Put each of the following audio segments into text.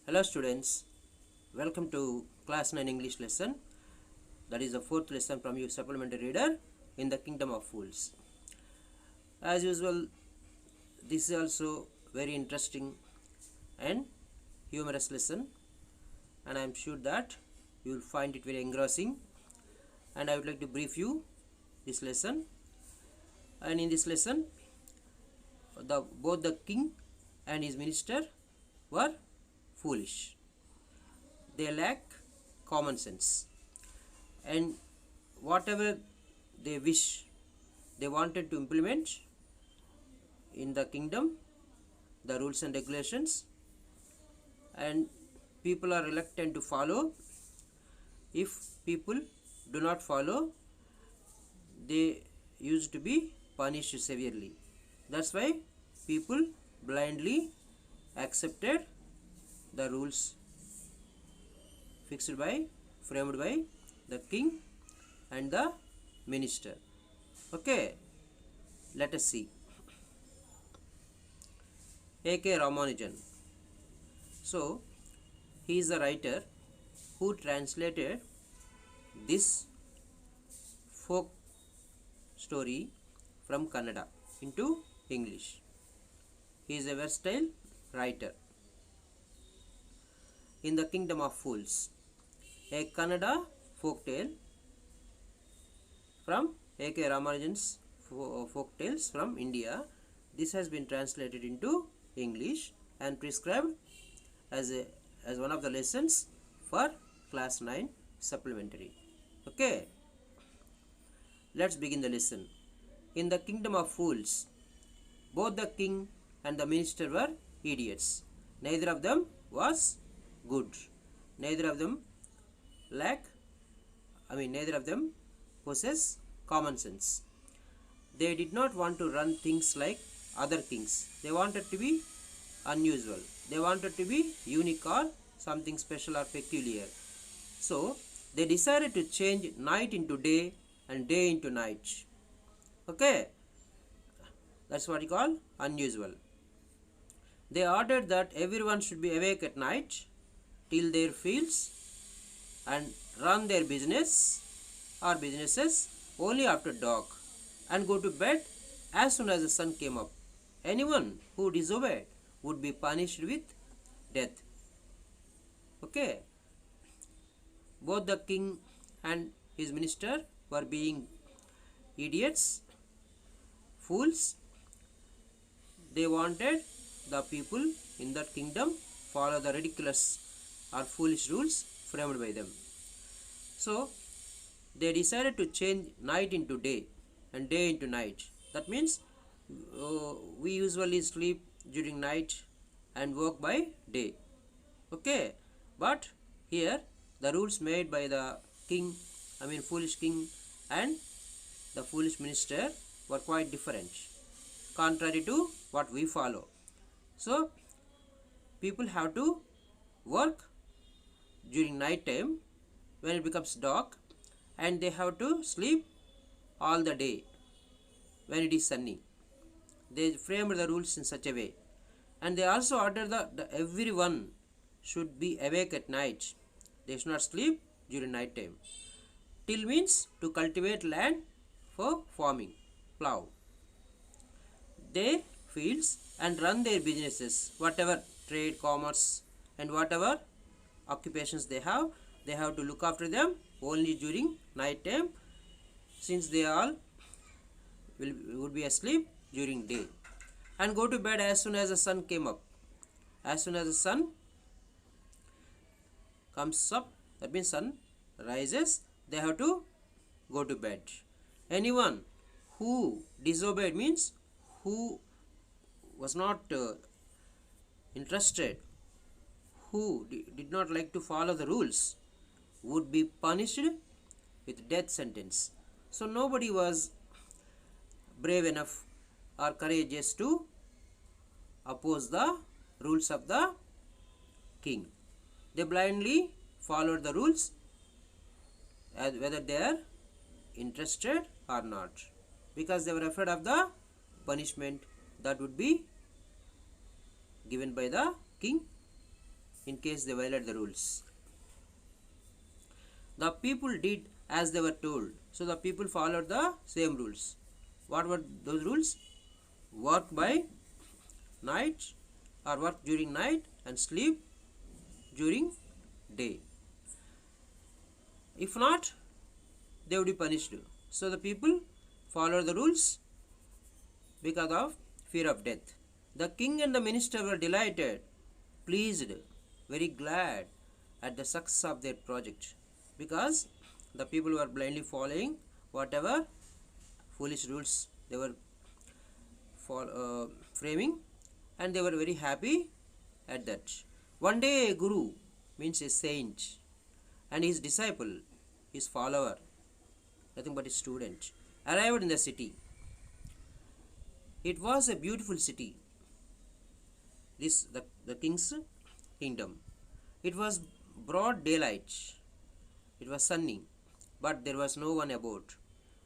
Hello students, welcome to class 9 English lesson. That is the fourth lesson from your supplementary reader in the Kingdom of Fools. As usual, this is also very interesting and humorous lesson, and I am sure that you will find it very engrossing, and I would like to brief you this lesson. And in this lesson, both the king and his minister were foolish. They lack common sense, and whatever they wish, they wanted to implement in the kingdom, the rules and regulations, and people are reluctant to follow. If people do not follow, they used to be punished severely. That's why people blindly accepted the rules framed by the king and the minister. Okay, let us see. A.K. Ramanujan. So, he is the writer who translated this folk story from Kannada into English. He is a versatile writer. In the Kingdom of Fools, a Kannada folk tale from A.K. Ramanujan's folk tales from India. This has been translated into English and prescribed as one of the lessons for class 9 supplementary. Okay, let's begin the lesson. In the Kingdom of Fools, both the king and the minister were idiots. Neither of them was good. Neither of them possess common sense. They did not want to run things like other kings. They wanted to be unusual. They wanted to be unique or something special or peculiar. So they decided to change night into day and day into night. Okay, that's what you call unusual. They ordered that everyone should be awake at night till their fields and run their businesses only after dark and go to bed as soon as the sun came up. Anyone who disobeyed would be punished with death. Okay, both the king and his minister were being idiots, fools. They wanted the people in that kingdom follow the ridiculous or foolish rules framed by them. So they decided to change night into day and day into night. That means we usually sleep during night and work by day. Okay, but here the rules made by the foolish king and the foolish minister were quite different, contrary to what we follow. So people have to work during night time when it becomes dark, and they have to sleep all the day when it is sunny. They framed the rules in such a way, and they also ordered that everyone should be awake at night. They should not sleep during night time. Till means to cultivate land for farming, plow their fields and run their businesses, whatever trade, commerce, and whatever occupations they have to look after them only during night time, since they all would be asleep during day, and go to bed as soon as the sun came up. As soon as the sun comes up, that means sun rises, they have to go to bed. Anyone who disobeyed means who was not interested, who did not like to follow the rules, would be punished with death sentence. So nobody was brave enough or courageous to oppose the rules of the king. They blindly followed the rules whether they are interested or not, because they were afraid of the punishment that would be given by the king in case they violate the rules. The people did as they were told. So the people followed the same rules. What were those rules? Work by night or work during night and sleep during day. If not, they would be punished. So the people followed the rules because of fear of death. The king and the minister were delighted, pleased, very glad at the success of their project, because the people were blindly following whatever foolish rules they were framing, and they were very happy at that. One day a guru, means a saint, and his disciple, his follower, nothing but a student, arrived in the city. It was a beautiful city, the king's kingdom. It was broad daylight. It was sunny, but there was no one about.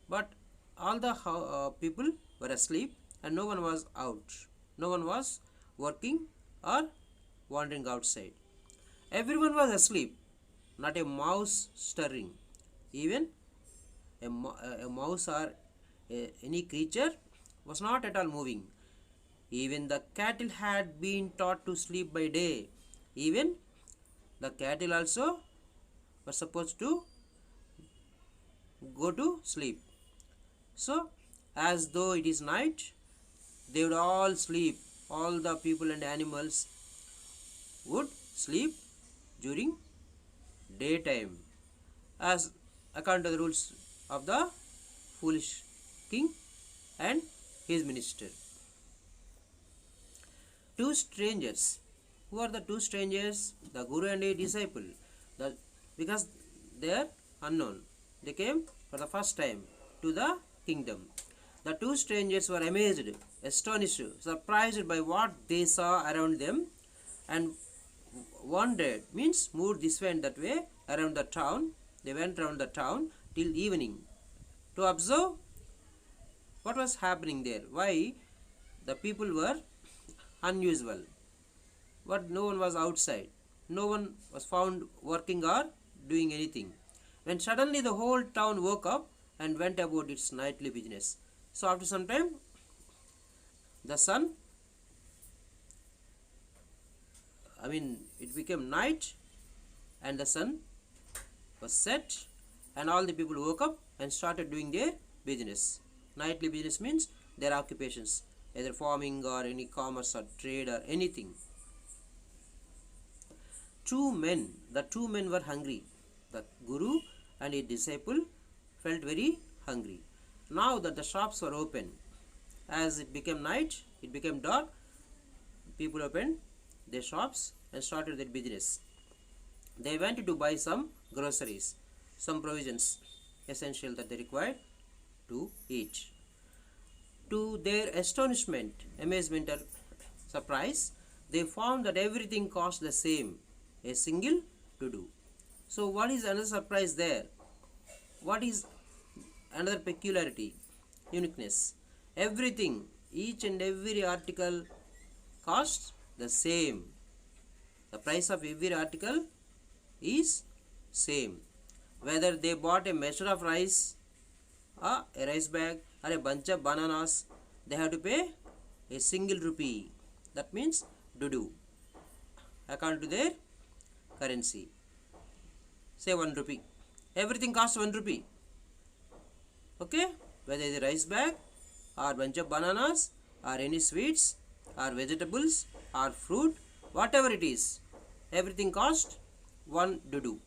But all the people were asleep, and no one was out. No one was working or wandering outside. Everyone was asleep, not a mouse stirring. Even a mouse or any creature was not at all moving. Even the cattle had been taught to sleep by day. Even the cattle also were supposed to go to sleep. So, as though it is night, they would all sleep. All the people and animals would sleep during daytime, as according to the rules of the foolish king and his minister. Two strangers. Who are the two strangers? The guru and a disciple. Because they are unknown. They came for the first time to the kingdom. The two strangers were amazed, astonished, surprised by what they saw around them, and wandered, means moved this way and that way around the town. They went around the town till evening to observe what was happening there, why the people were unusual, but no one was outside, no one was found working or doing anything, when suddenly the whole town woke up and went about its nightly business. So after some time, the sun, it became night, and the sun was set, and all the people woke up and started doing their business. Nightly business means their occupations, either farming or any commerce or trade or anything. The two men were hungry. The guru and his disciple felt very hungry. Now that the shops were open, as it became night, it became dark, people opened their shops and started their business. They went to buy some groceries, some provisions, essential that they required to eat. To their astonishment, amazement, or surprise, they found that everything cost the same, a single to do. So, what is another surprise there? What is another peculiarity, uniqueness? Everything, each and every article costs the same. The price of every article is same. Whether they bought a measure of rice, a rice bag, or a bunch of bananas, they have to pay a single rupee. That means dudu, according to their currency. Say 1 rupee. Everything costs 1 rupee. Okay? Whether it's a rice bag, or bunch of bananas, or any sweets, or vegetables, or fruit, whatever it is, everything costs 1 dudu.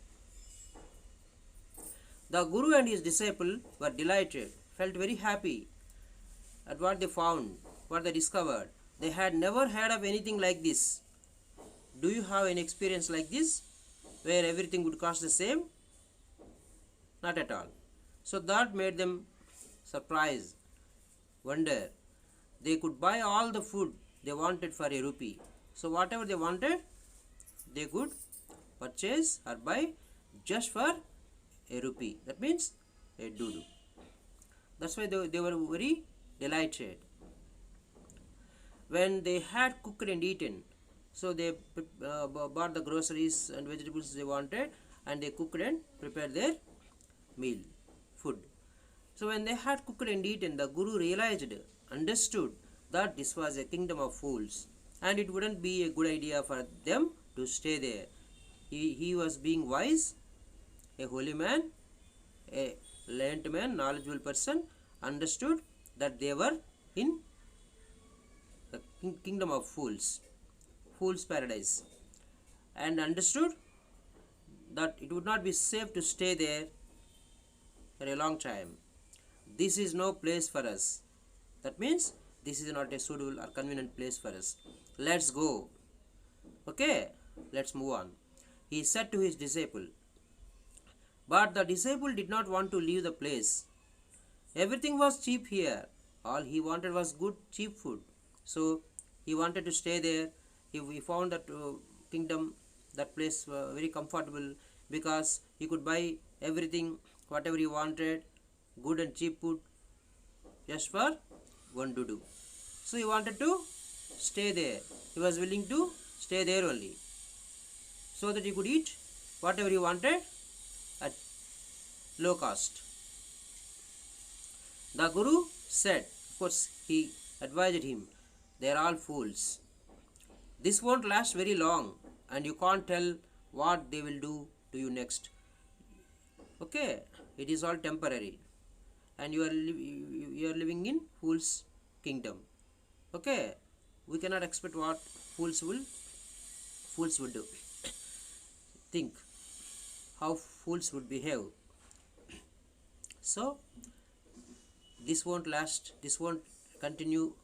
The guru and his disciple were delighted, felt very happy at what they found, what they discovered. They had never heard of anything like this. Do you have any experience like this, where everything would cost the same? Not at all. So that made them surprised, wonder. They could buy all the food they wanted for a rupee. So whatever they wanted, they could purchase or buy just for a rupee. That means a dudu. That's why they were very delighted. When they had cooked and eaten, So they bought the groceries and vegetables they wanted, and they cooked and prepared their meal, food. So when they had cooked and eaten, the Guru realized, understood that this was a kingdom of fools, and it wouldn't be a good idea for them to stay there. He was being wise, a holy man, a learned man, knowledgeable person, understood that they were in the kingdom of fools, fool's paradise, and understood that it would not be safe to stay there for a long time. This is no place for us. That means this is not a suitable or convenient place for us. Let's go. Okay, let's move on. He said to his disciple, but the disciple did not want to leave the place. Everything was cheap here. All he wanted was good, cheap food. So he wanted to stay there. He found that kingdom, that place very comfortable, because he could buy everything, whatever he wanted, good and cheap food, just for one to do. So he wanted to stay there. He was willing to stay there only, so that he could eat whatever he wanted at low cost. The Guru said, of course, he advised him, they are all fools. This won't last very long, and you can't tell what they will do to you next. Okay, it is all temporary, and you are living in fool's kingdom. Okay, we cannot expect what fools would do. Think how fools would behave. So this won't last, this won't continue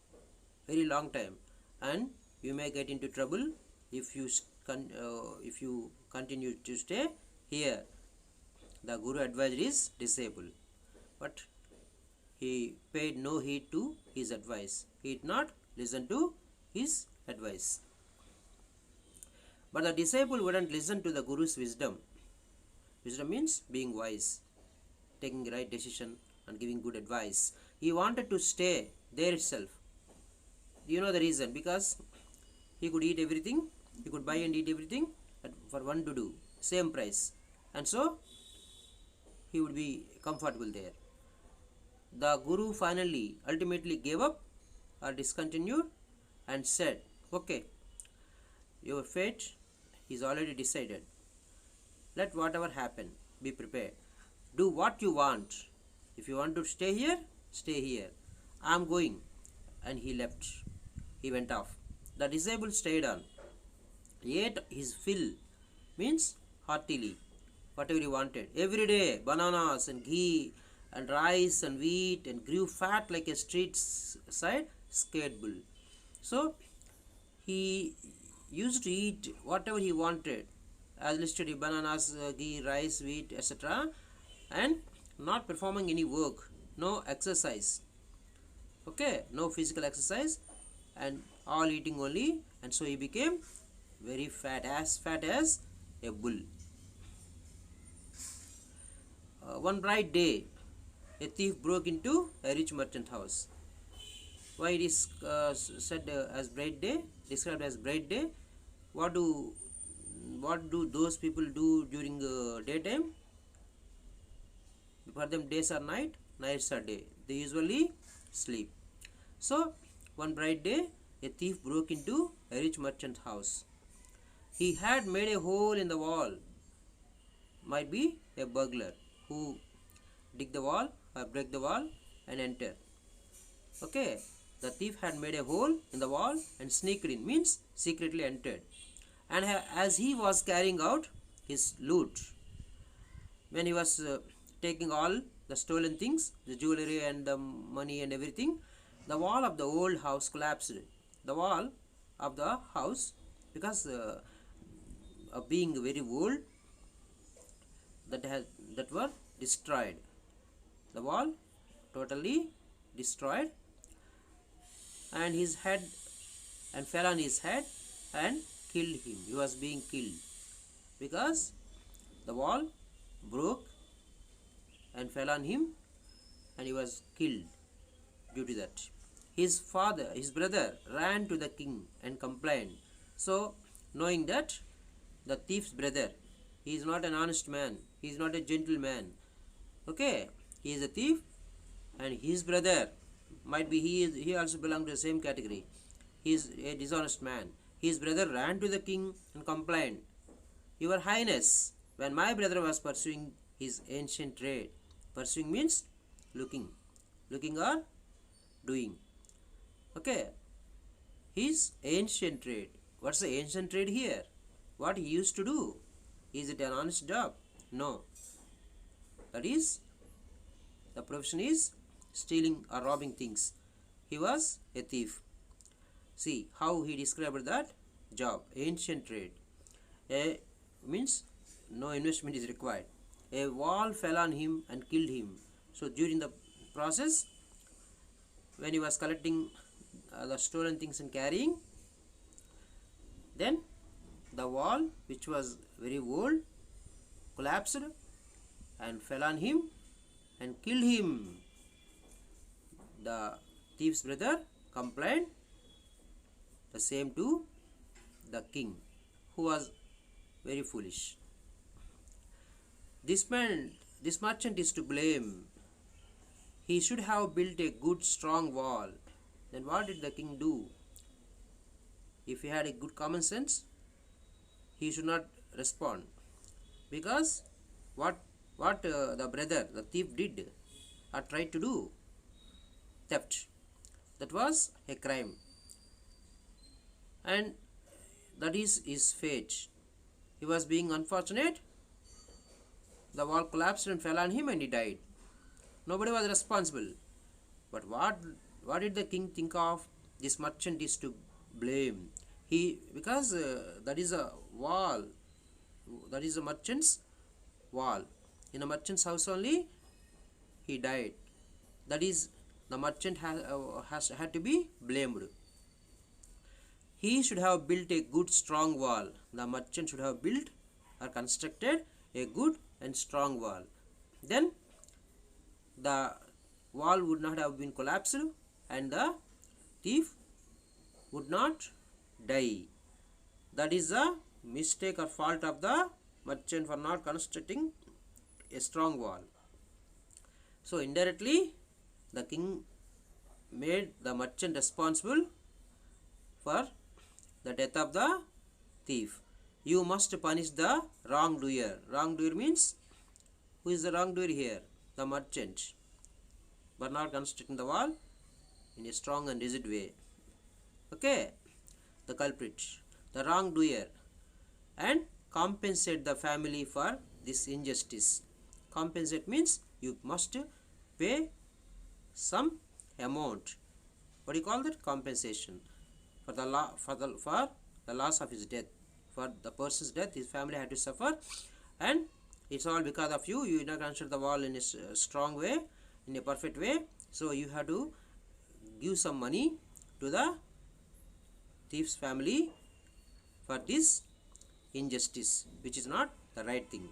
very long time, and you may get into trouble if you continue to stay here. The Guru advised his disciple, but he paid no heed to his advice. He did not listen to his advice. But the disciple wouldn't listen to the Guru's wisdom. Wisdom means being wise, taking the right decision and giving good advice. He wanted to stay there itself. You know the reason, because he could eat everything, he could buy and eat everything for one to do, same price, and so he would be comfortable there. The Guru ultimately gave up or discontinued and said, okay, your fate is already decided. Let whatever happen, be prepared. Do what you want. If you want to stay here, stay here. I am going. And he left. He went off. The disciple stayed on. He ate his fill, means heartily, whatever he wanted. Every day, bananas and ghee and rice and wheat, and grew fat like a street side scared bull. So he used to eat whatever he wanted, as listed: bananas, ghee, rice, wheat, etc., and not performing any work, no exercise. Okay, no physical exercise, and all eating only, and so he became very fat as a bull. One bright day, a thief broke into a rich merchant house. Why it is said as bright day, described as bright day? What do those people do during daytime? For them, days are night, nights are day. They usually sleep. So one bright day, a thief broke into a rich merchant's house. He had made a hole in the wall. Might be a burglar who dig the wall or break the wall and enter. Okay, the thief had made a hole in the wall and sneaked in, means secretly entered. And as he was carrying out his loot, when he was taking all the stolen things, the jewelry and the money and everything, the wall of the old house collapsed. The wall of the house, because of being very old, that were destroyed. The wall totally destroyed, and his head and fell on his head and killed him. He was being killed because the wall broke and fell on him, and he was killed due to that. His brother ran to the king and complained, So knowing that the thief's brother, he is not an honest man, he is not a gentleman, okay, he is a thief, and his brother might be he also belong to the same category, he is a dishonest man. His brother ran to the king and complained, your highness, when my brother was pursuing his ancient trade, pursuing means looking or doing, okay, his ancient trade. What's the ancient trade here? What he used to do? Is it an honest job? No. That is, the profession is stealing or robbing things. He was a thief. See how he described that job, ancient trade. A means no investment is required. A wall fell on him and killed him. So during the process, when he was collecting the stolen things and carrying, then the wall, which was very old, collapsed and fell on him and killed him. The thief's brother complained the same to the king, who was very foolish. This merchant is to blame. He should have built a good strong wall. Then what did the king do? If he had a good common sense, he should not respond, because what the brother, the thief, did or tried to do, theft, that was a crime, and that is his fate. He was being unfortunate, the wall collapsed and fell on him and he died. Nobody was responsible. But what did the king think of? This merchant is to blame. Because that is a wall, that is a merchant's wall. In a merchant's house only he died. That is, the merchant had to be blamed. He should have built a good strong wall. The merchant should have built or constructed a good and strong wall. Then the wall would not have been collapsed and the thief would not die. That is the mistake or fault of the merchant for not constructing a strong wall. So indirectly the king made the merchant responsible for the death of the thief. You must punish the wrongdoer. Wrongdoer means, who is the wrongdoer here? The merchant, but not constructing the wall in a strong and rigid way. Okay, the culprit, the wrongdoer, and compensate the family for this injustice. Compensate means you must pay some amount. What do you call that? Compensation for the loss of his death. For the person's death, his family had to suffer, and it's all because of you. You did not construct the wall in a strong way, in a perfect way. So you have to give some money to the thief's family for this injustice, which is not the right thing.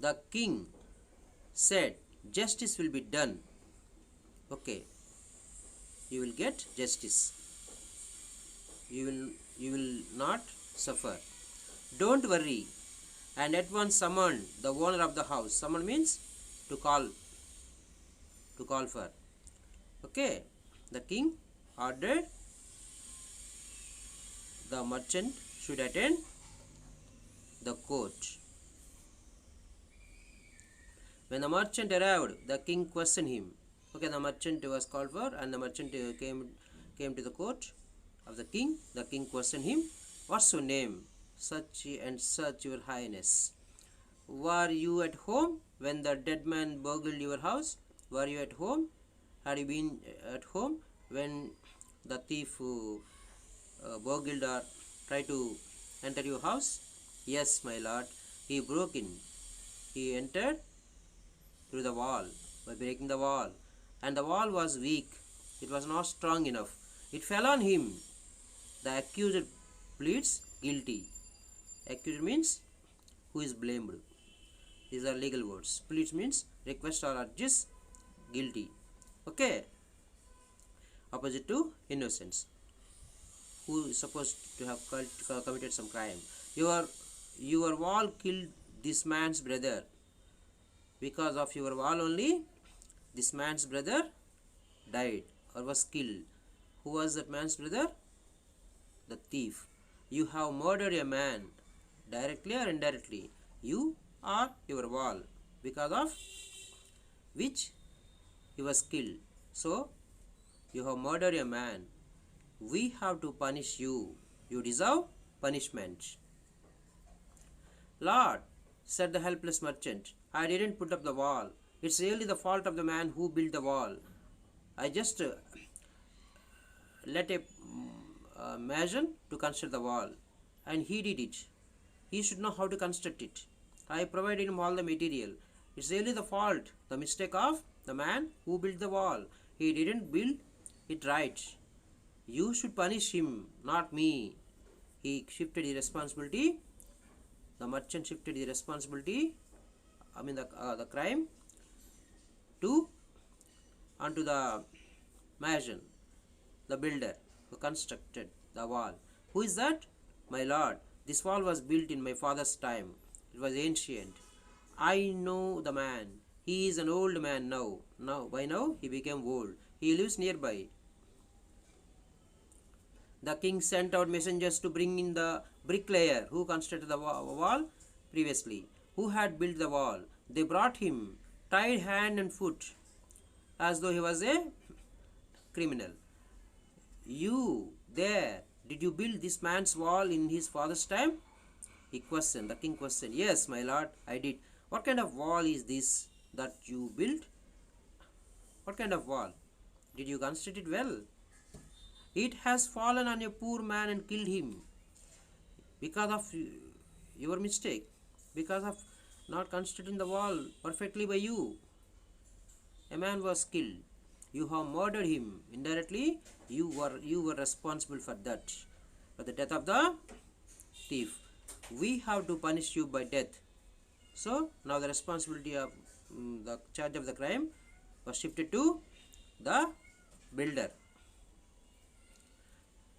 The king said, justice will be done. Okay, you will get justice. You will not suffer. Don't worry. And at once summoned the owner of the house. Summon means to call for. Okay, the king ordered the merchant should attend the court. When the merchant arrived, the king questioned him. Okay, the merchant was called for, and the merchant came to the court of the king. The king questioned him, what's your name? Such and such, your highness. Were you at home when the dead man burgled your house? Were you at home? Had you been at home when the thief burgled or tried to enter your house? Yes, my lord. He broke in. He entered through the wall by breaking the wall, and the wall was weak. It was not strong enough. It fell on him. The accused pleads guilty. Accused means who is blamed. These are legal words. Pleads means request or urges guilty. Okay. Opposite to innocence. who is supposed to have committed some crime. Your wall killed this man's brother. Because of your wall only, this man's brother died or was killed. Who was that man's brother? The thief. You have murdered a man, directly or indirectly. You or your wall, because of which he was killed. So, you have murdered a man. We have to punish you. You deserve punishment. Lord, said the helpless merchant, I didn't put up the wall. It's really the fault of the man who built the wall. I just let a mason to construct the wall, and he did it. He should know how to construct it. I provided him all the material. It's really the fault, the mistake of the man who built the wall. He didn't build it right. You should punish him, not me. He shifted the responsibility. The merchant shifted the responsibility, the crime, onto the mason, the builder who constructed the wall. Who is that? My lord. This wall was built in my father's time. It was ancient. I know the man. He is an old man now. By now he became old. He lives nearby. The king sent out messengers to bring in the bricklayer who constructed the wall previously, who had built the wall. They brought him, tied hand and foot, as though he was a criminal. You there, did you build this man's wall in his father's time? The king questioned. Yes, my lord, I did. What kind of wall is this that you built? What kind of wall? Did you construct it well? It has fallen on a poor man and killed him because of your mistake, because of not constructing the wall perfectly by you. A man was killed. You have murdered him indirectly. You were responsible for that, for the death of the thief. We have to punish you by death. So now the responsibility of the charge of the crime was shifted to the builder.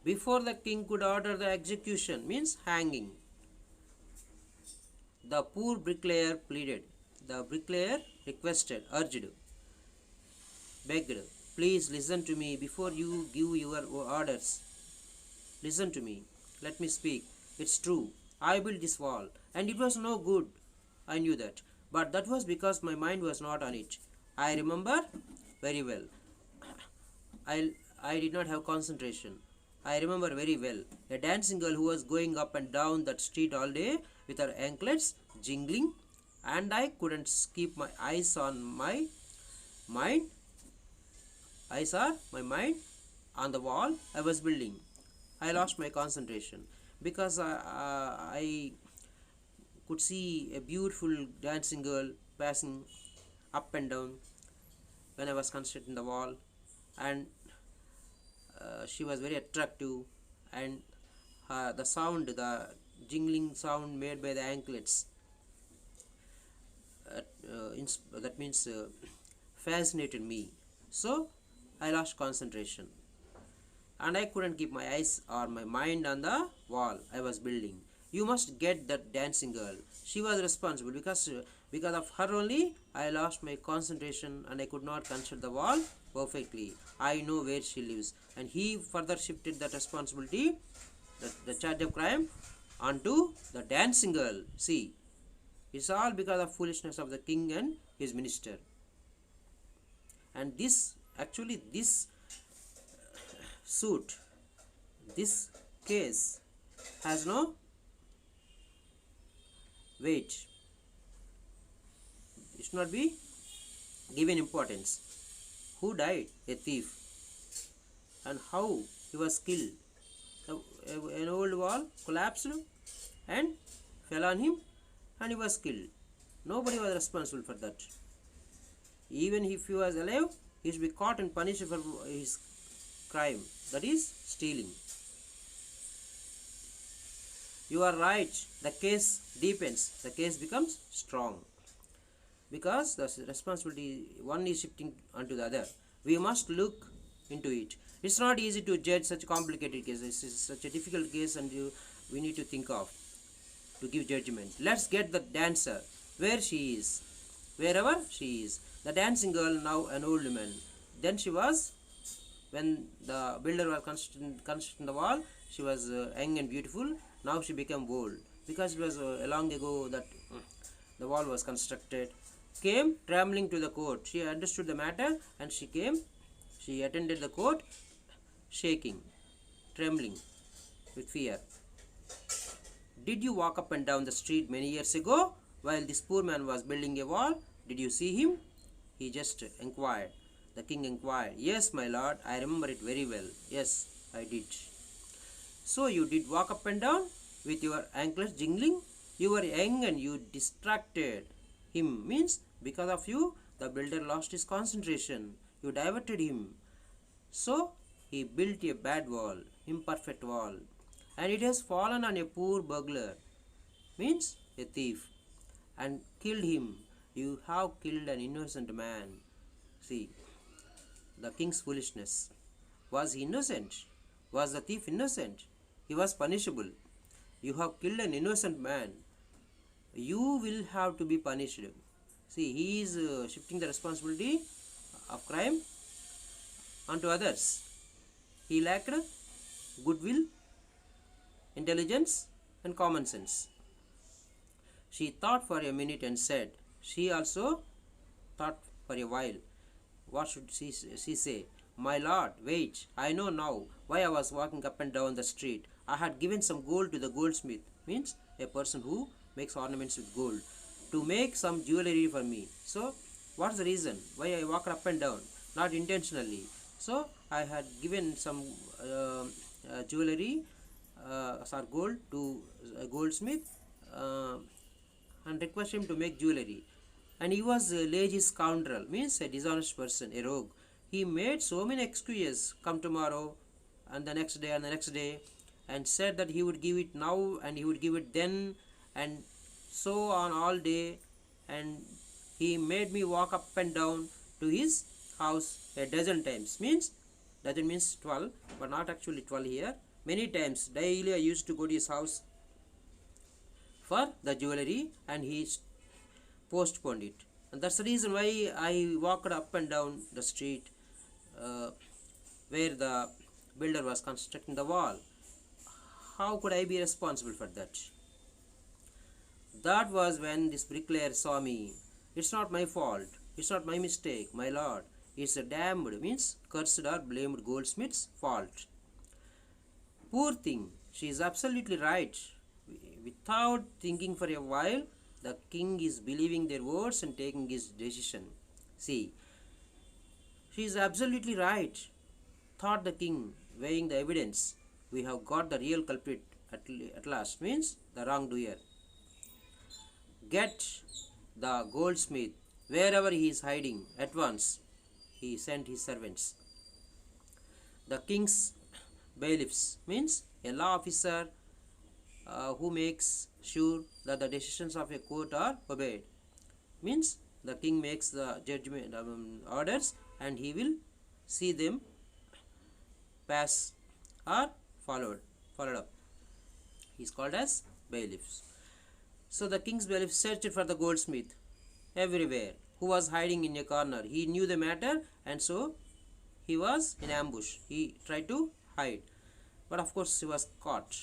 Before the king could order the execution, means hanging, the poor bricklayer pleaded. The bricklayer requested, urged, begged, please listen to me before you give your orders. Listen to me. Let me speak. It's true. I built this wall and it was no good. I knew that. But that was because my mind was not on it. I remember very well. I did not have concentration. I remember very well a dancing girl who was going up and down that street all day with her anklets jingling, and I couldn't keep my eyes on my mind. Eyes are my mind on the wall I was building. I lost my concentration because I could see a beautiful dancing girl passing up and down when I was constructing the wall, and she was very attractive, and the sound, the jingling sound made by the anklets, that means fascinated me. So I lost concentration and I couldn't keep my eyes or my mind on the wall I was building. You must get that dancing girl. She was responsible because of her only I lost my concentration and I could not construct the wall perfectly. I know where she lives. And he further shifted that responsibility, the charge of crime, onto the dancing girl. See, it's all because of foolishness of the king and his minister. And this suit, this case has no weight. It should not be given importance. Who died? A thief. And how he was killed? An old wall collapsed and fell on him and he was killed. Nobody was responsible for that. Even if he was alive, he should be caught and punished for his crime, that is stealing. You are right. The case deepens. The case becomes strong. Because the responsibility, one is shifting onto the other. We must look into it. It's not easy to judge such a complicated case. This is such a difficult case, and we need to think of to give judgment. Let's get the dancer where she is, wherever she is. The dancing girl, now an old woman. Then she was, when the builder was constructing the wall, she was young and beautiful. Now she became old because it was long ago that the wall was constructed. Came trembling to the court. She understood the matter and she came. She attended the court, shaking, trembling with fear. Did you walk up and down the street many years ago while this poor man was building a wall? Did you see him? He just inquired. The king inquired. Yes, my lord, I remember it very well. Yes, I did. So you did walk up and down with your anklets jingling? You were young and you distracted him. Means because of you, the builder lost his concentration. You diverted him. So he built a bad wall, imperfect wall. And it has fallen on a poor burglar. Means a thief. And killed him. You have killed an innocent man. See, the king's foolishness. Was he innocent? Was the thief innocent? He was punishable. You have killed an innocent man. You will have to be punished. See, he is shifting the responsibility of crime onto others. He lacked goodwill, intelligence, and common sense. She thought for a minute and said, she also thought for a while. What should she say? My lord, wait, I know now why I was walking up and down the street. I had given some gold to the goldsmith, means a person who makes ornaments with gold, to make some jewelry for me. So, what's the reason why I walked up and down? Not intentionally. So, I had given some jewelry, gold to a goldsmith and request him to make jewelry. And he was a lazy scoundrel, means a dishonest person, a rogue. He made so many excuses, come tomorrow, and the next day, and the next day, and said that he would give it now, and he would give it then, and so on all day. And he made me walk up and down to his house a dozen times. Dozen means 12, but not actually 12 here. Many times, daily I used to go to his house for the jewelry, and he postponed it. And that's the reason why I walked up and down the street where the builder was constructing the wall. How could I be responsible for that? That was when this bricklayer saw me. It's not my fault. It's not my mistake, my lord. It's a damned, means cursed or blamed goldsmith's fault. Poor thing, she is absolutely right. Without thinking for a while, the king is believing their words and taking his decision. See, she is absolutely right, thought the king, weighing the evidence. We have got the real culprit at last, means the wrongdoer. Get the goldsmith wherever he is hiding at once. He sent his servants. The king's bailiffs, means a law officer who makes sure that the decisions of a court are obeyed. Means the king makes the judgment orders, and he will see them pass or followed up. He is called as bailiffs. So the king's bailiff searched for the goldsmith everywhere, who was hiding in a corner. He knew the matter, and so he was in ambush. He tried to hide, but of course he was caught.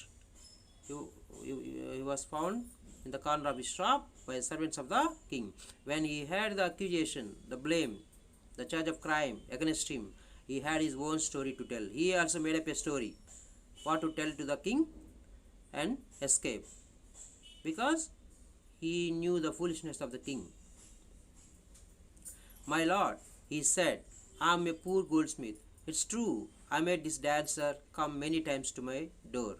He was found in the corner of his shop by the servants of the king. When he heard the accusation, the blame, the charge of crime against him, he had his own story to tell. He also made up a story, what to tell to the king and escape, because he knew the foolishness of the king. My lord, he said, I am a poor goldsmith. It's true, I made this dancer come many times to my door.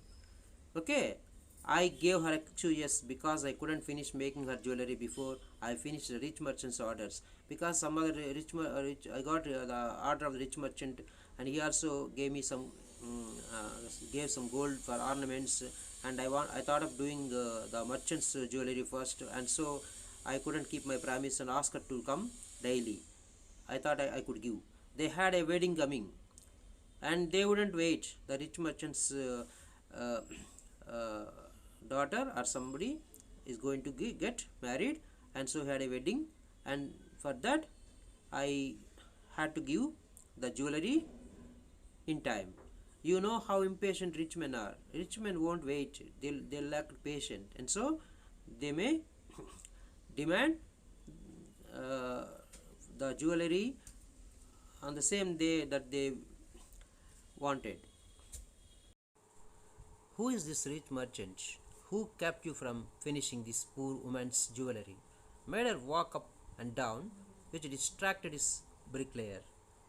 Okay, I gave her excuses because I couldn't finish making her jewelry before I finished the rich merchant's orders. Because some other I got the order of the rich merchant, and he also gave me some gave some gold for ornaments, and I thought of doing the merchant's jewelry first, and so I couldn't keep my promise and asked her to come daily. I thought I could give. They had a wedding coming. and they wouldn't wait. The rich merchant's uh, uh, daughter or somebody is going to get married, and so he had a wedding, and for that I had to give the jewelry in time. You know how impatient rich men are. Rich men won't wait. They'll lack patience, and so they may demand uh, the jewelry on the same day that they wanted. Who is this rich merchant who kept you from finishing this poor woman's jewelry? Made her walk up and down, which distracted his bricklayer,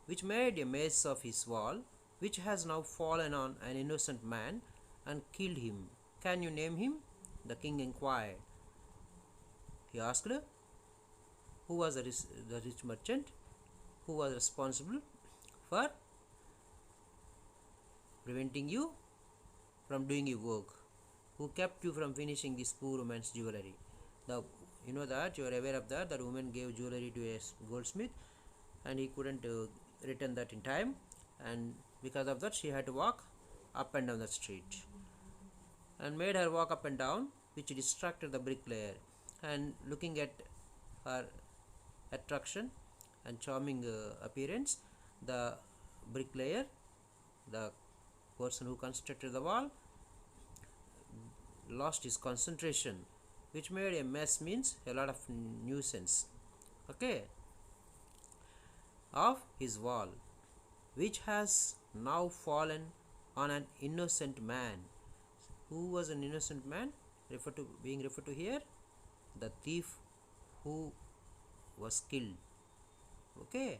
which made a mess of his wall, which has now fallen on an innocent man and killed him. Can you name him? The king inquired. He asked, who was the rich merchant who was responsible for preventing you from doing your work, who kept you from finishing this poor woman's jewelry. The you know that you are aware of that woman gave jewelry to a goldsmith, and he couldn't return that in time, and because of that she had to walk up and down the street, and made her walk up and down, which distracted the bricklayer. And looking at her attraction and charming appearance, the bricklayer, the person who constructed the wall, lost his concentration, which made a mess, means a lot of nuisance, okay, of his wall, which has now fallen on an innocent man. Who was an innocent man being referred to here? The thief who was killed. Okay,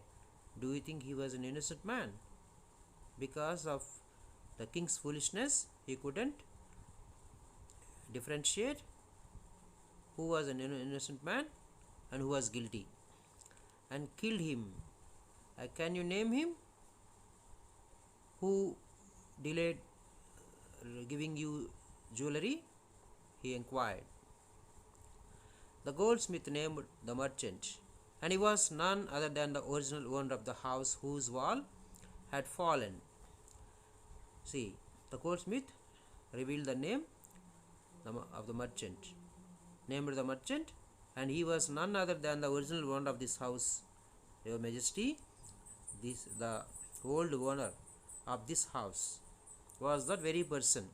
do you think he was an innocent man? Because of the king's foolishness, he couldn't differentiate who was an innocent man and who was guilty, and killed him. Can you name him? Who delayed giving you jewelry? He inquired. The goldsmith named the merchant, and he was none other than the original owner of the house whose wall had fallen. See, the goldsmith revealed the name of the merchant, named the merchant, and he was none other than the original owner of this house. Your Majesty, the old owner of this house was that very person.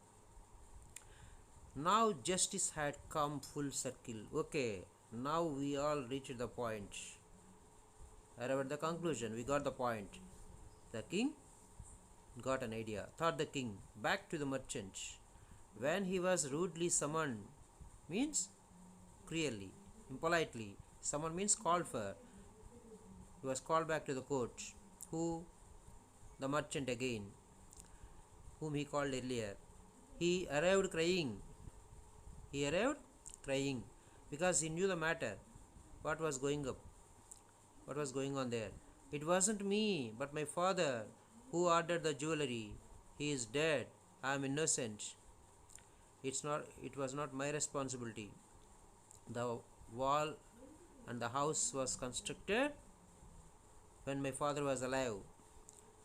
Now justice had come full circle. Okay, now we all reached the point. Arrived at the conclusion, we got the point. The king got an idea, thought the king, back to the merchant. When he was rudely summoned, means cruelly, impolitely, someone means called for. He was called back to the court. Who? The merchant again, whom he called earlier. He arrived crying. He arrived crying because he knew the matter. What was going up? What was going on there? It wasn't me, but my father who ordered the jewelry. He is dead. I am innocent. It was not my responsibility. The wall and the house was constructed when my father was alive.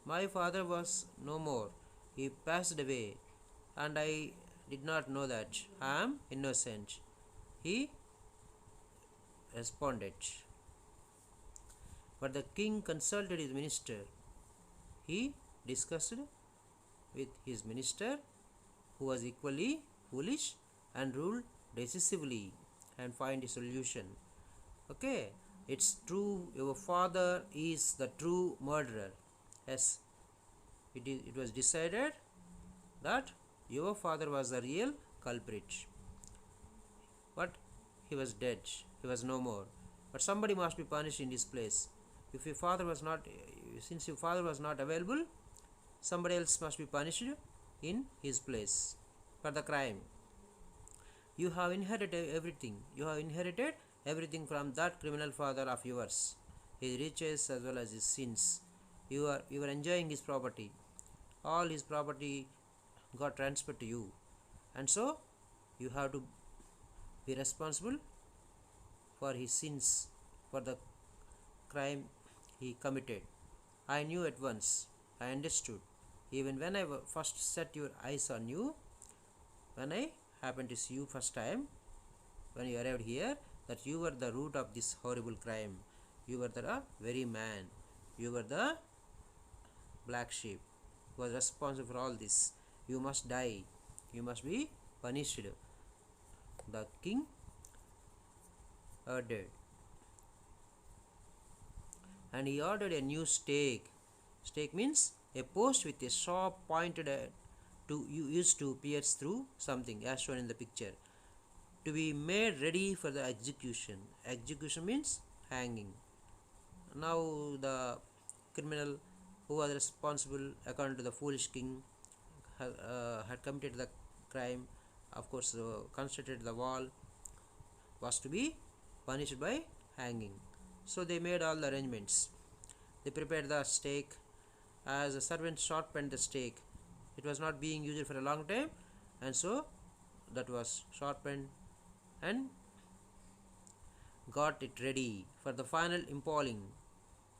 My father was no more. He passed away, and I did not know that. I am innocent. He responded. But the king consulted his minister. He discussed with his minister, who was equally foolish, and ruled decisively and find a solution. Okay, it's true, your father is the true murderer. Yes, it was decided that your father was the real culprit, but he was dead, he was no more. But somebody must be punished in this place. If your father was not, since your father was not available, somebody else must be punished in his place for the crime. You have inherited everything. You have inherited everything from that criminal father of yours, his riches as well as his sins. You are enjoying his property. All his property got transferred to you, and so you have to be responsible for his sins, for the crime he committed. I knew at once. I understood. Even when I first set your eyes on you, when I happened to see you first time, when you arrived here, that you were the root of this horrible crime. You were the very man. You were the black sheep who was responsible for all this. You must die. You must be punished. The king ordered. And he ordered a new stake. Stake means a post with a sharp pointed to used to pierce through something, as shown in the picture, to be made ready for the execution. Execution means hanging. Now the criminal who was responsible according to the foolish king had committed the crime, of course constructed the wall, was to be punished by hanging. So they made all the arrangements. They prepared the stake. As the servant sharpened the stake, it was not being used for a long time, and so that was sharpened and got it ready for the final impaling.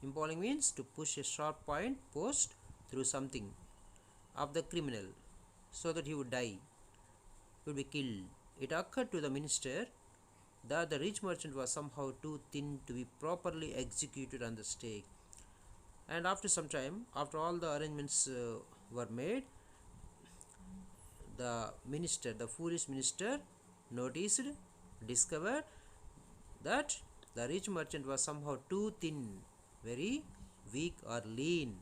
Impaling means to push a sharp point post through something of the criminal so that he would die, he would be killed. It occurred to the minister that the rich merchant was somehow too thin to be properly executed on the stake. And after some time, after all the arrangements were made, the minister, the foolish minister, discovered that the rich merchant was somehow too thin, very weak or lean,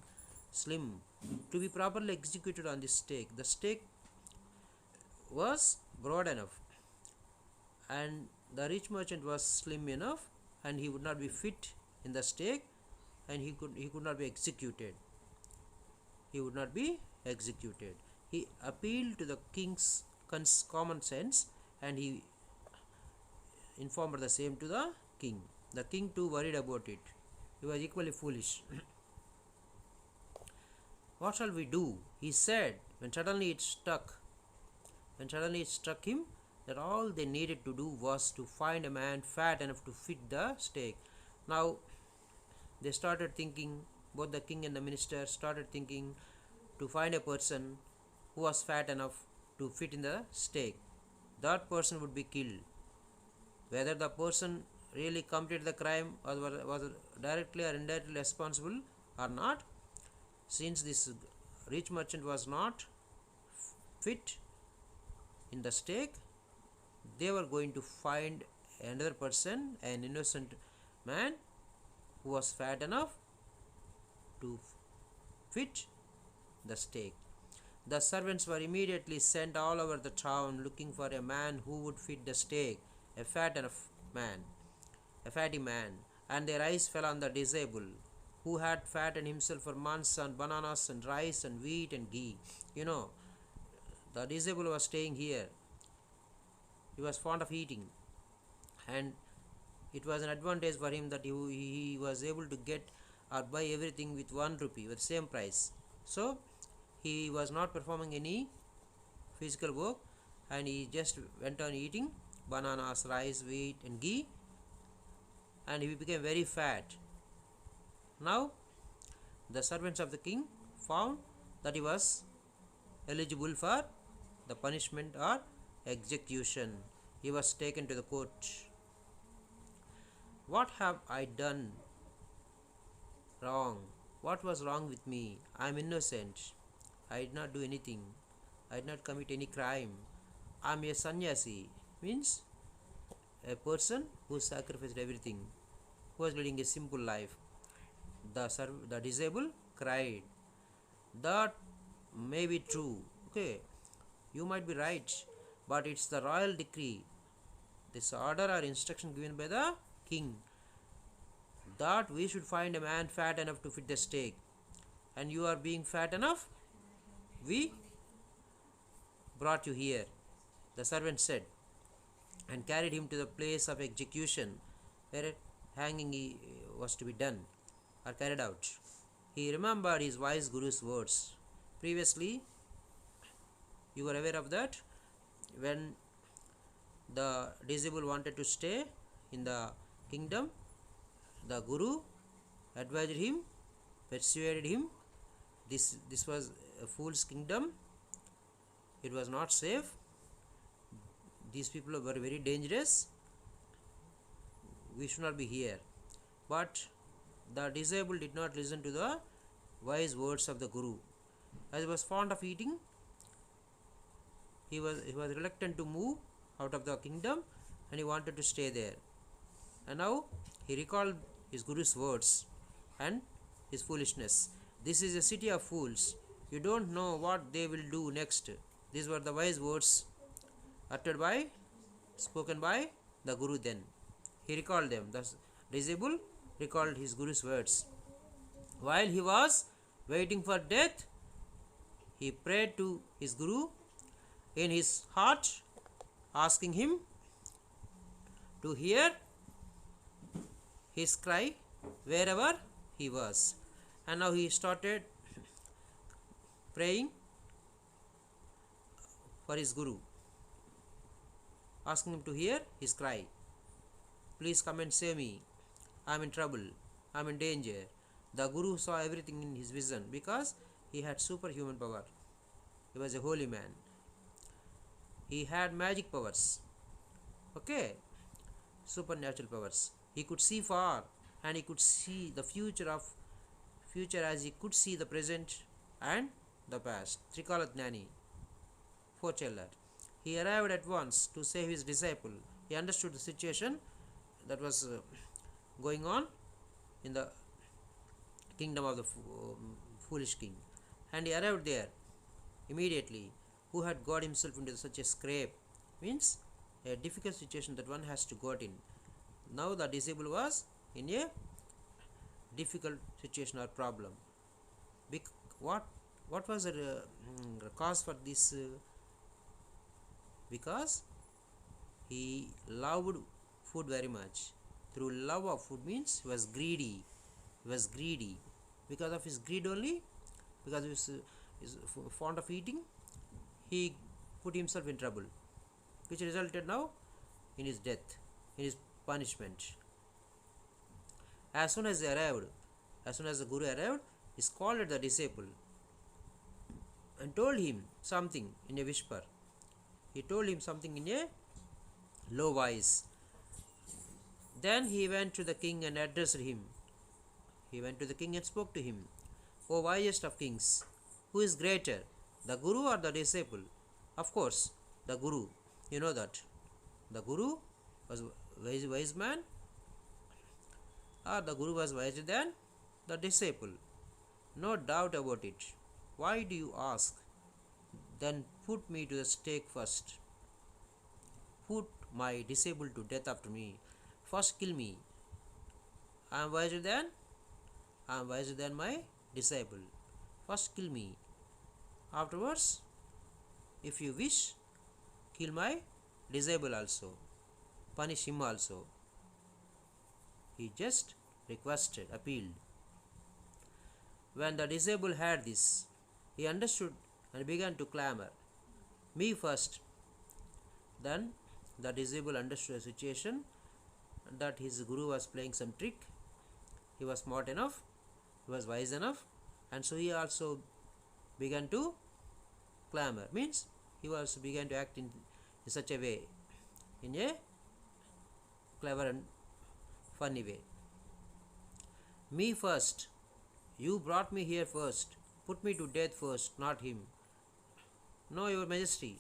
slim, to be properly executed on this stake. The stake was broad enough, and the rich merchant was slim enough, and he would not be fit in the stake, and he could not be executed. He would not be executed. He appealed to the king's common sense, and he informed the same to the king. The king too worried about it. He was equally foolish. What shall we do? He said, when suddenly it struck him that all they needed to do was to find a man fat enough to fit the stake. Now they started thinking, both the king and the minister started thinking to find a person who was fat enough to fit in the stake. That person would be killed. Whether the person really committed the crime or was directly or indirectly responsible or not, since this rich merchant was not fit in the stake, they were going to find another person, an innocent man who was fat enough to fit the stake. The servants were immediately sent all over the town looking for a man who would fit the stake, a fatty man, and their eyes fell on the disabled, who had fattened himself for months on bananas and rice and wheat and ghee. The disabled was staying here. He was fond of eating, and it was an advantage for him that he was able to get or buy everything with 1 rupee, with the same price. So he was not performing any physical work, and he just went on eating bananas, rice, wheat and ghee, and he became very fat. Now the servants of the king found that he was eligible for the punishment or execution. He was taken to the court. What have I done wrong? What was wrong with me? I am innocent. I did not do anything. I did not commit any crime. I am a sannyasi, means a person who sacrificed everything, who was leading a simple life. The disabled cried. That may be true. Okay, you might be right, but it's the royal decree, this order or instruction given by the king, that we should find a man fat enough to fit the stake, and you are being fat enough, we brought you here, the servant said, and carried him to the place of execution, where hanging was to be done or carried out. He remembered his wise guru's words. Previously, you were aware of that, when the disabled wanted to stay in the kingdom, the guru advised him, persuaded him. This was a fool's kingdom. It was not safe. These people were very dangerous. We should not be here. But the disabled did not listen to the wise words of the Guru. As he was fond of eating, he was reluctant to move out of the kingdom, and he wanted to stay there. And now he recalled his Guru's words and his foolishness. This is a city of fools. You don't know what they will do next. These were the wise words spoken by the Guru then. He recalled them. The disabled recalled his Guru's words. While he was waiting for death, he prayed to his Guru in his heart, asking him to hear his cry wherever he was. And now he started praying for his Guru, asking him to hear his cry. Please come and save me. I am in trouble. I am in danger. The Guru saw everything in his vision because he had superhuman power. He was a holy man. He had magic powers. Okay? Supernatural powers. He could see far, and he could see the future as he could see the present and the past. Trikalat Jnani, foreteller. He arrived at once to save his disciple. He understood the situation that was going on in the kingdom of the foolish king, and he arrived there immediately. Who had got himself into such a scrape, means a difficult situation that one has to got in. Now the disabled was in a difficult situation or problem. What was the cause for this? Because he loved food very much. Through love of food means he was greedy. Because of his greed only, because he was fond of eating, he put himself in trouble, which resulted now in his death, in his punishment. As soon as the Guru arrived, he scolded the disciple and told him something in a whisper. He told him something in a low voice. Then he went to the king and addressed him. He went to the king and spoke to him. O wisest of kings, who is greater, the Guru or the disciple? Of course, the Guru. You know that. The Guru was wise man, or the Guru was wiser than the disciple. No doubt about it. Why do you ask? Then put me to the stake first. Put my disciple to death after me. First kill me. I am wiser than my disciple. First kill me. Afterwards, if you wish, kill my disciple also. Punish him also. He just requested, appealed. When the disabled heard this, he understood and began to clamor. Me first. Then the disabled understood the situation, that his Guru was playing some trick. He was smart enough, he was wise enough, and so he also began to clamor. Means he also began to act in such a way, in a clever and funny way. Me first. You brought me here first. Put me to death first, not him. No, your majesty.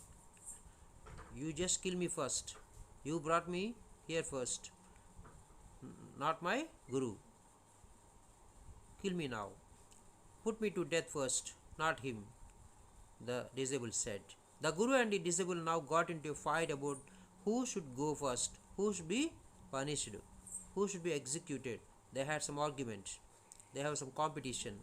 You just kill me first. You brought me here first, not my Guru. Kill me now. Put me to death first, not him, the disabled said. The Guru and the disabled now got into a fight about who should go first, who should be punished, who should be executed. They had some argument. They have some competition.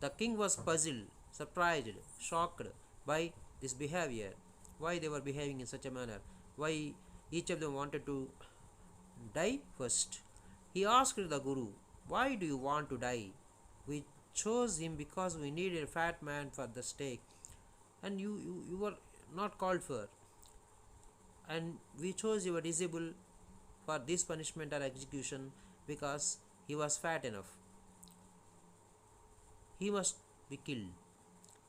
The king was puzzled, surprised, shocked by this behavior. Why they were behaving in such a manner? Why each of them wanted to die first? He asked the Guru, why do you want to die? We chose him because we needed a fat man for the stake, and you were not called for. And we chose your disabled for this punishment or execution because he was fat enough. He must be killed.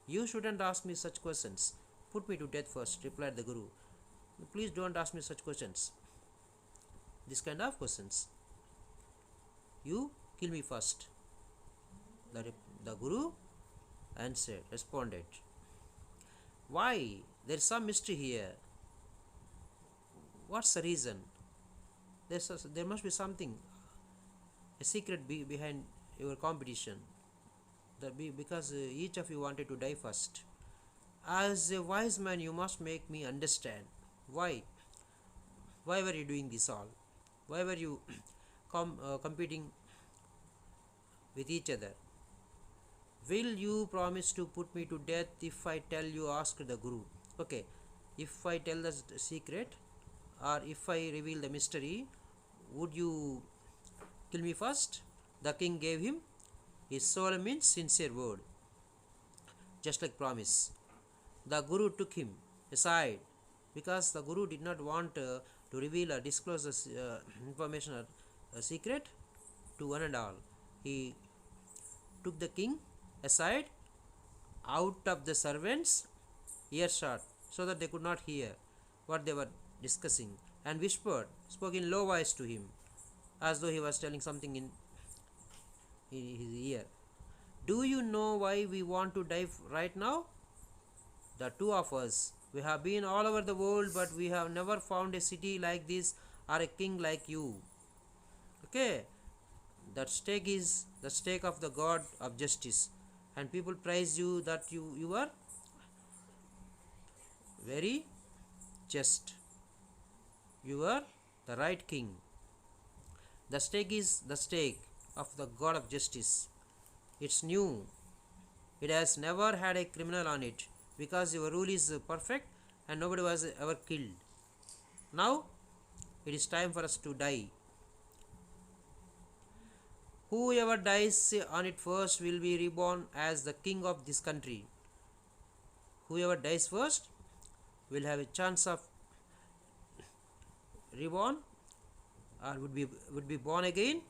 You shouldn't ask me such questions. Put me to death first, replied the Guru. Please don't ask me such questions. This kind of questions. You kill me first. The Guru answered, responded. Why? There is some mystery here. What's the reason? There must be something, a secret behind your competition. Because each of you wanted to die first. As a wise man, you must make me understand. Why? Why were you doing this all? Why were you competing with each other? Will you promise to put me to death if I tell you? Asked the Guru. Okay, if I tell the secret or if I reveal the mystery, would you kill me first? The king gave him his solemn means sincere word, just like promise. The Guru took him aside because the Guru did not want to reveal or disclose the information or a secret to one and all. He took the king aside out of the servants' earshot so that they could not hear what they were discussing, and spoke in low voice to him as though he was telling something in his ear. Do you know why we want to die right now? The two of us. We have been all over the world, but we have never found a city like this or a king like you. Okay? That stake is the stake of the God of justice. And people praise you that you are very just. You are the right king. The stake is the stake of the God of justice. It's new. It has never had a criminal on it because your rule is perfect and nobody was ever killed. Now it is time for us to die. Whoever dies on it first will be reborn as the king of this country. Whoever dies first will have a chance of reborn or would be born again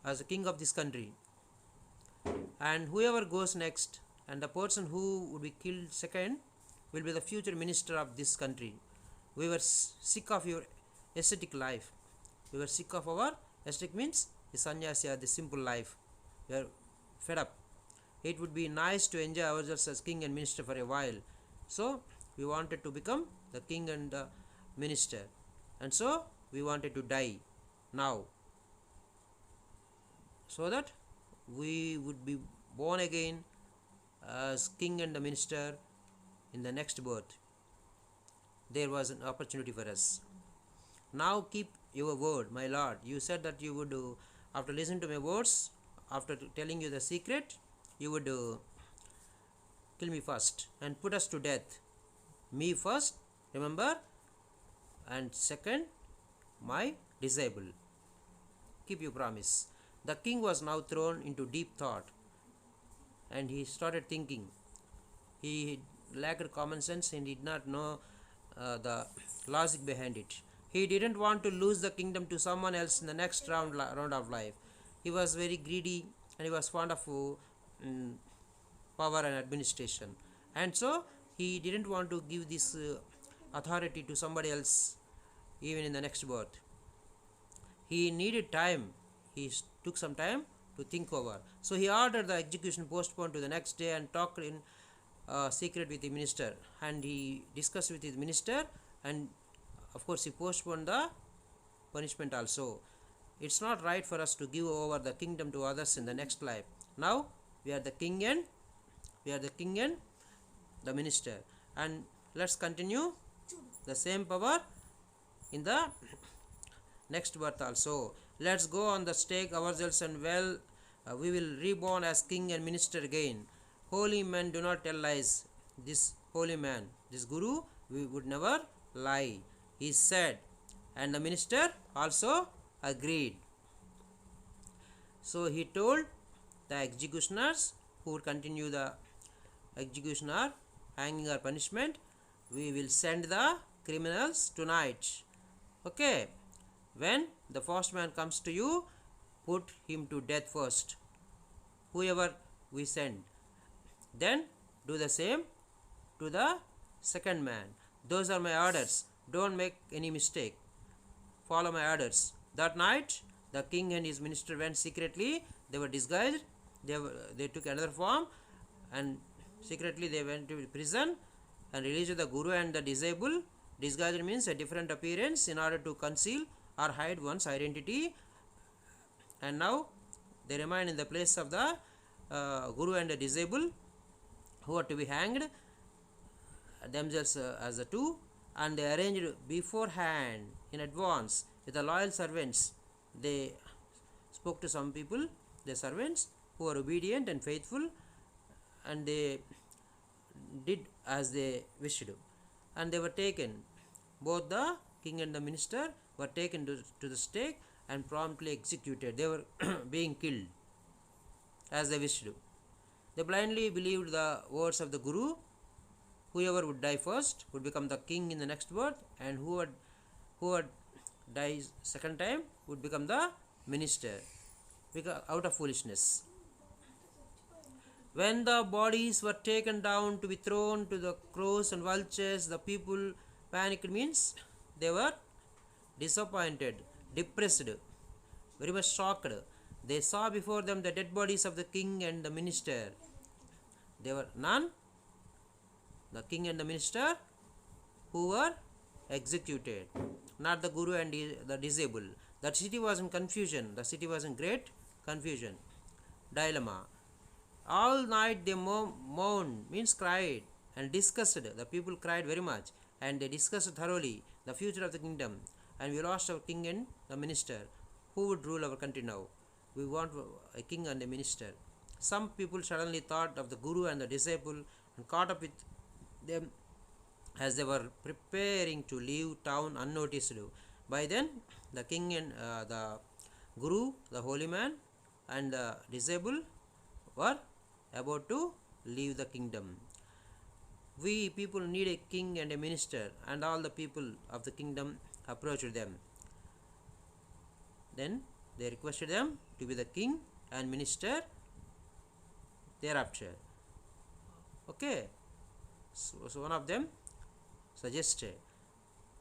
as the king of this country. And whoever goes next and the person who would be killed second will be the future minister of this country. We were sick of your ascetic life. We were sick of our ascetic means the sannyasi or the simple life. We are fed up. It would be nice to enjoy ourselves as king and minister for a while. So we wanted to become the king and the minister. And so we wanted to die now, so that we would be born again as king and the minister in the next birth. There was an opportunity for us. Now keep your word, my lord. You said that you would, after listening to my words, after telling you the secret, you would kill me first and put us to death. Me first, remember, and second, my disciple. Keep your promise. The king was now thrown into deep thought and he started thinking. He lacked common sense and did not know the logic behind it. He didn't want to lose the kingdom to someone else in the next round of life. He was very greedy and he was fond of power and administration. And so he didn't want to give this authority to somebody else even in the next birth. He needed time. He took some time to think over. So he ordered the execution postponed to the next day and talked in secret with the minister. And he discussed with his minister, and of course he postponed the punishment also. It's not right for us to give over the kingdom to others in the next life. Now we are the king and the minister, and let's continue the same power in the next birth also. Let's go on the stake ourselves and we will reborn as king and minister again. Holy men do not tell lies. This holy man, this Guru, we would never lie, he said, and the minister also agreed. So he told the executioners who would continue the execution or hanging or punishment, we will send the criminals tonight. Okay, when the first man comes to you, put him to death first, whoever we send. Then do the same to the second man. Those are my orders. Don't make any mistake. Follow my orders. That night, the king and his minister went secretly. They were disguised. They took another form, and secretly they went to prison and released the guru and the disabled. Disguised means a different appearance in order to conceal or hide one's identity. And now they remain in the place of the guru and the disabled, who are to be hanged themselves as the two, and they arranged beforehand in advance with the loyal servants. They spoke to some people, the servants, who are obedient and faithful, and they did as they wished, and they were taken. Both the king and the minister were taken to the stake and promptly executed. They were being killed as they wished. They blindly believed the words of the guru. Whoever would die first would become the king in the next birth, and who would die second time would become the minister, out of foolishness. When the bodies were taken down to be thrown to the crows and vultures, the people panicked, means they were disappointed, depressed, very much shocked. They saw before them the dead bodies of the king and the minister. There were none, the king and the minister, who were executed, not the guru and the disabled. That city was in confusion. The city was in great confusion, dilemma. All night they mourned, means cried, and discussed. The people cried very much, and they discussed thoroughly the future of the kingdom. And we lost our king and the minister. Who would rule our country now? We want a king and a minister. Some people suddenly thought of the guru and the disciple and caught up with them as they were preparing to leave town unnoticed. By then, the king and the guru, the holy man, and the disciple were about to leave the kingdom. We people need a king and a minister, and all the people of the kingdom approached them. Then they requested them to be the king and minister thereafter. Okay, so one of them suggested,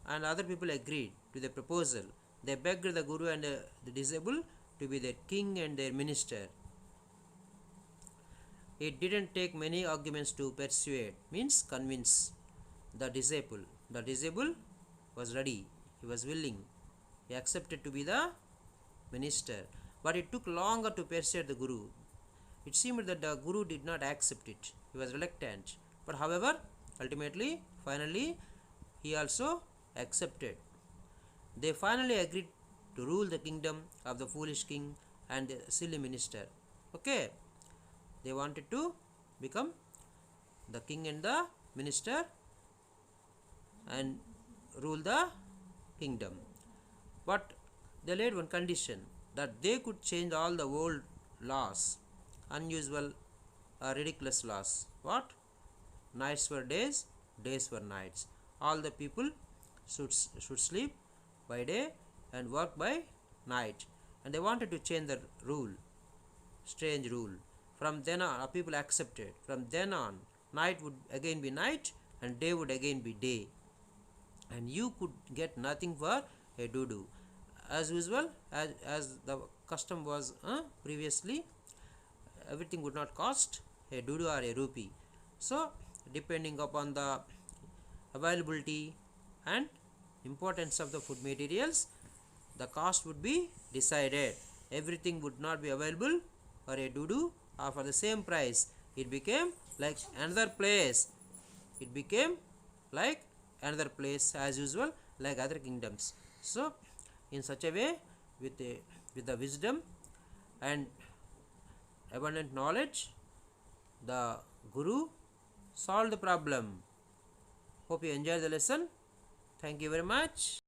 and other people agreed to the proposal. They begged the guru and the disabled to be their king and their minister. It didn't take many arguments to persuade, means convince the disciple. The disciple was ready, he was willing, he accepted to be the minister. But it took longer to persuade the guru. It seemed that the guru did not accept it, he was reluctant. But however, ultimately, finally, he also accepted. They finally agreed to rule the kingdom of the foolish king and the silly minister. Okay, they wanted to become the king and the minister and rule the kingdom. But they laid one condition, that they could change all the old laws, unusual or ridiculous laws. What? Nights were days, days were nights. All the people should sleep by day and work by night. And they wanted to change the rule, strange rule. From then on, people accepted. From then on, night would again be night and day would again be day. And you could get nothing for a doo-doo. As usual, as the custom was previously, everything would not cost a doo-doo or a rupee. So, depending upon the availability and importance of the food materials, the cost would be decided. Everything would not be available for a doo-doo or for the same price. It became like another place. It became like another place as usual, like other kingdoms. So, in such a way, with the wisdom and abundant knowledge, the guru solved the problem. Hope you enjoy the lesson. Thank you very much.